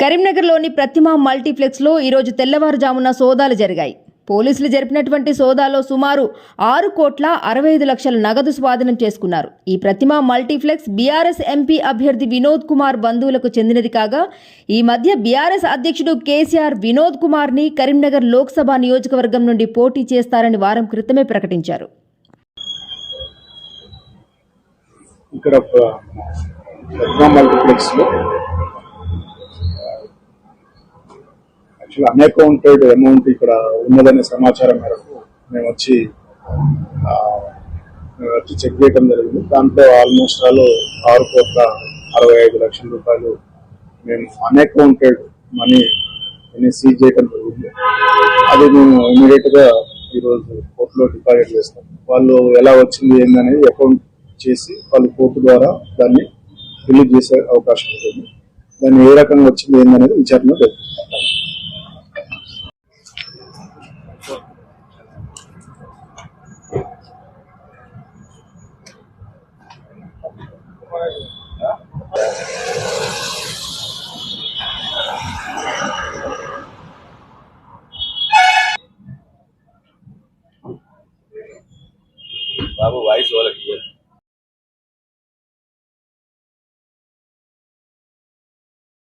కరీంనగర్లోని ప్రతిమా మల్టీప్లెక్స్లో ఈరోజు తెల్లవారుజామున సోదాలు జరిగాయి. పోలీసులు జరిపినటువంటి సోదాలో సుమారు 6,65,00,000 నగదు స్వాధీనం చేసుకున్నారు. ఈ ప్రతిమా మల్టీప్లెక్స్ బీఆర్ఎస్ ఎంపీ అభ్యర్థి వినోద్ కుమార్ బంధువులకు చెందినది కాగా, ఈ మధ్య బీఆర్ఎస్ అధ్యక్షుడు కేసీఆర్ వినోద్ కుమార్ని కరీంనగర్ లోక్సభ నియోజకవర్గం నుండి పోటీ చేస్తారని వారం క్రితమే ప్రకటించారు. ఇక్కడ ప్రతిమా మల్టీప్లెక్స్లో యాక్చువల్లీ అన్అకౌంటెడ్ అమౌంట్ ఇక్కడ ఉన్నదనే సమాచారం మేరకు మేము వచ్చి చెక్ చేయడం జరిగింది. దాంట్లో ఆల్మోస్ట్ 6,65,00,000 రూపాయలు మేము అన్అకౌంటెడ్ మనీ సీజ్ చేయడం జరిగింది. అది మేము ఇమీడియట్ గా ఈరోజు కోర్టులో డిపాజిట్ చేస్తాం. వాళ్ళు ఎలా వచ్చింది ఏందనేది అకౌంట్ చేసి వాళ్ళు కోర్టు ద్వారా దాన్ని రిలీజ్ చేసే అవకాశం ఉంటుంది. దాన్ని ఏ రకంగా వచ్చింది ఏందనేది విచారణ జరుగుతుంది. బాబు వాయిస్ వాళ్ళకి